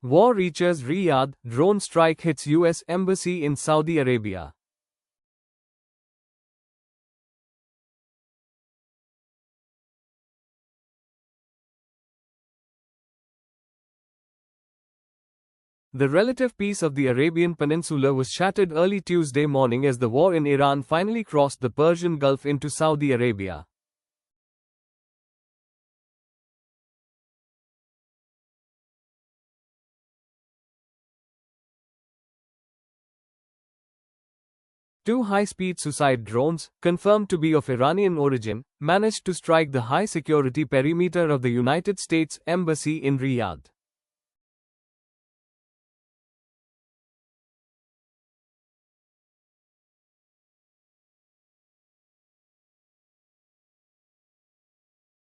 War reaches Riyadh, drone strike hits US Embassy in Saudi Arabia. The relative peace of the Arabian Peninsula was shattered early Tuesday morning as the war in Iran finally crossed the Persian Gulf into Saudi Arabia. Two high-speed suicide drones, confirmed to be of Iranian origin, managed to strike the high-security perimeter of the United States Embassy in Riyadh.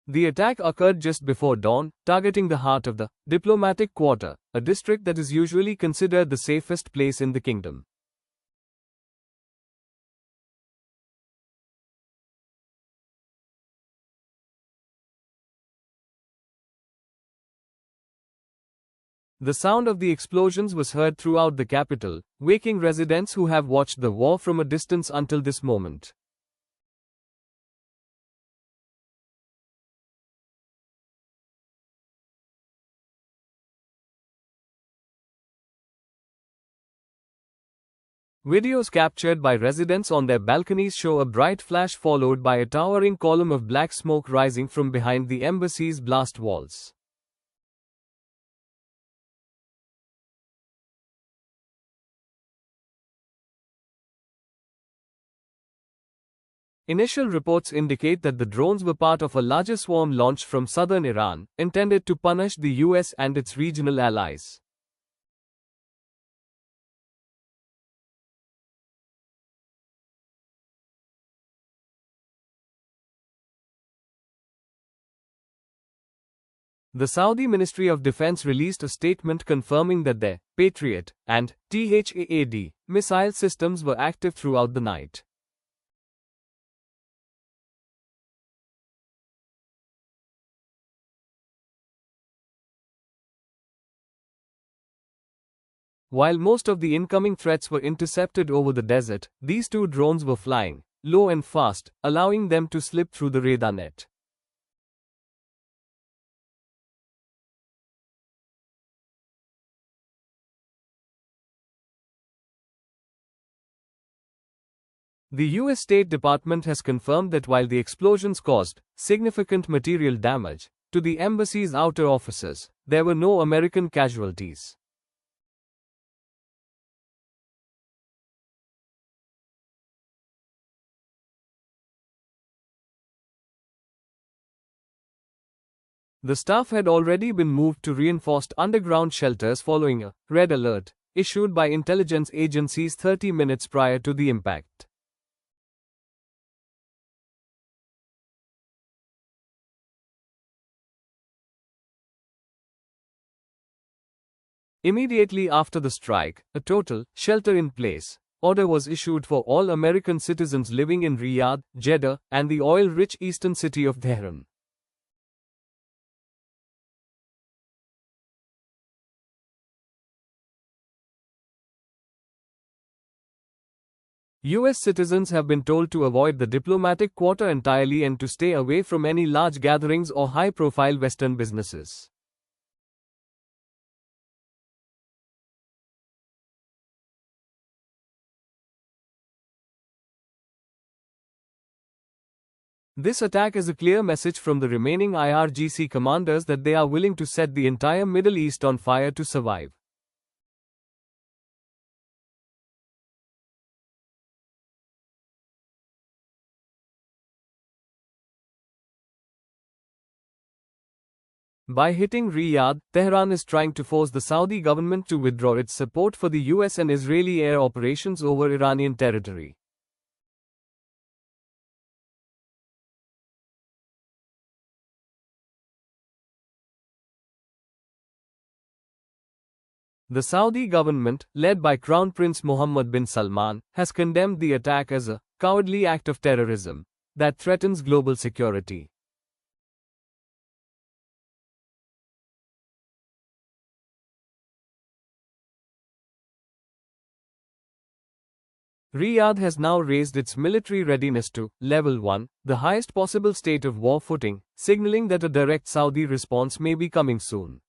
The attack occurred just before dawn, targeting the heart of the diplomatic quarter, a district that is usually considered the safest place in the kingdom. The sound of the explosions was heard throughout the capital, waking residents who have watched the war from a distance until this moment. Videos captured by residents on their balconies show a bright flash followed by a towering column of black smoke rising from behind the embassy's blast walls. Initial reports indicate that the drones were part of a larger swarm launched from southern Iran, intended to punish the US and its regional allies. The Saudi Ministry of Defense released a statement confirming that their Patriot and THAAD missile systems were active throughout the night. While most of the incoming threats were intercepted over the desert, these two drones were flying low and fast, allowing them to slip through the radar net. The US State Department has confirmed that while the explosions caused significant material damage to the embassy's outer offices, there were no American casualties. The staff had already been moved to reinforced underground shelters following a red alert issued by intelligence agencies 30 minutes prior to the impact. Immediately after the strike, a total shelter-in-place order was issued for all American citizens living in Riyadh, Jeddah, and the oil-rich eastern city of Tehran. US citizens have been told to avoid the diplomatic quarter entirely and to stay away from any large gatherings or high-profile Western businesses. This attack is a clear message from the remaining IRGC commanders that they are willing to set the entire Middle East on fire to survive. By hitting Riyadh, Tehran is trying to force the Saudi government to withdraw its support for the US and Israeli air operations over Iranian territory. The Saudi government, led by Crown Prince Mohammed bin Salman, has condemned the attack as a cowardly act of terrorism that threatens global security. Riyadh has now raised its military readiness to level 1, the highest possible state of war footing, signaling that a direct Saudi response may be coming soon.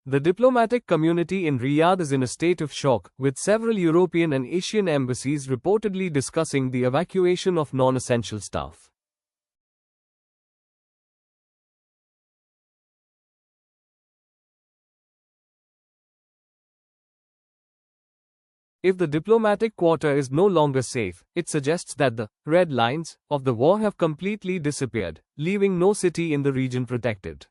The diplomatic community in Riyadh is in a state of shock, with several European and Asian embassies reportedly discussing the evacuation of non-essential staff. If the diplomatic quarter is no longer safe, it suggests that the red lines of the war have completely disappeared, leaving no city in the region protected.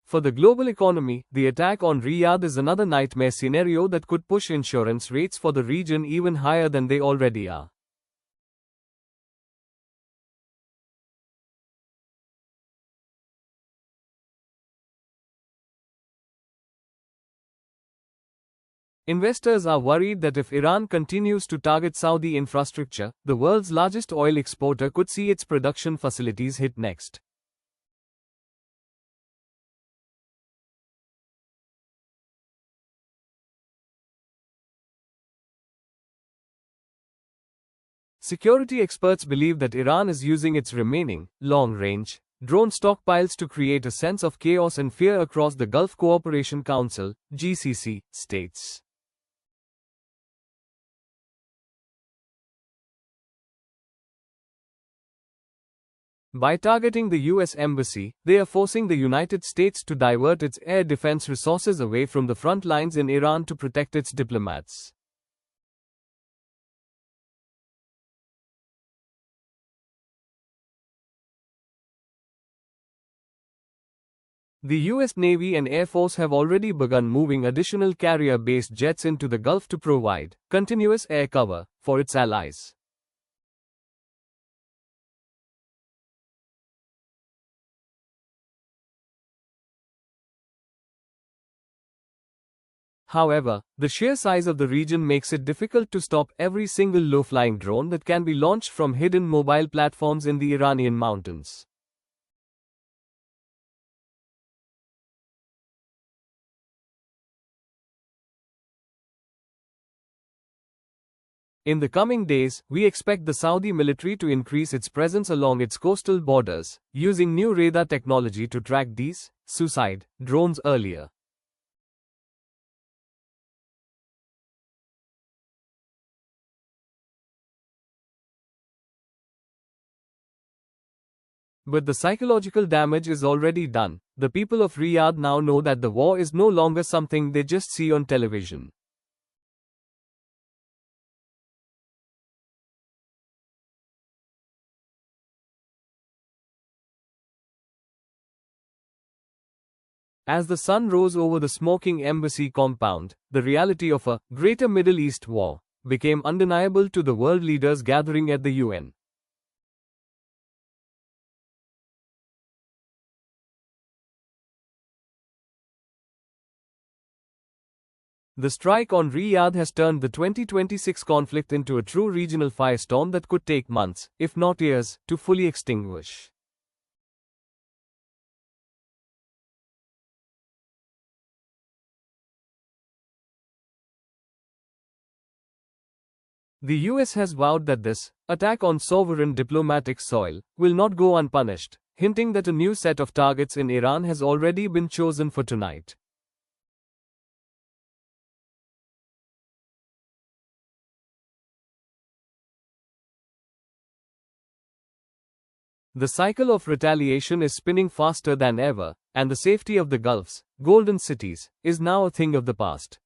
For the global economy, the attack on Riyadh is another nightmare scenario that could push insurance rates for the region even higher than they already are. Investors are worried that if Iran continues to target Saudi infrastructure, the world's largest oil exporter could see its production facilities hit next. Security experts believe that Iran is using its remaining, long-range, drone stockpiles to create a sense of chaos and fear across the Gulf Cooperation Council, GCC, states. By targeting the US Embassy, they are forcing the United States to divert its air defense resources away from the front lines in Iran to protect its diplomats. The US Navy and Air Force have already begun moving additional carrier-based jets into the Gulf to provide continuous air cover for its allies. However, the sheer size of the region makes it difficult to stop every single low-flying drone that can be launched from hidden mobile platforms in the Iranian mountains. In the coming days, we expect the Saudi military to increase its presence along its coastal borders, using new radar technology to track these suicide drones earlier. But the psychological damage is already done. The people of Riyadh now know that the war is no longer something they just see on television. As the sun rose over the smoking embassy compound, the reality of a greater Middle East war became undeniable to the world leaders gathering at the UN. The strike on Riyadh has turned the 2026 conflict into a true regional firestorm that could take months, if not years, to fully extinguish. The US has vowed that this attack on sovereign diplomatic soil will not go unpunished, hinting that a new set of targets in Iran has already been chosen for tonight. The cycle of retaliation is spinning faster than ever, and the safety of the Gulf's golden cities is now a thing of the past.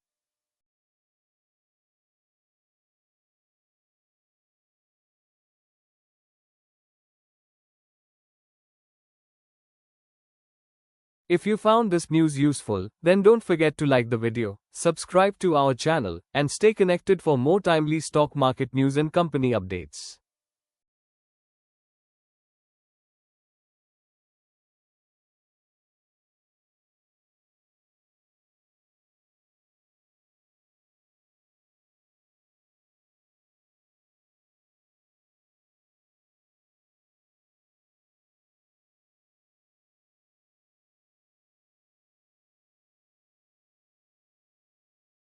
If you found this news useful, then don't forget to like the video, subscribe to our channel, and stay connected for more timely stock market news and company updates.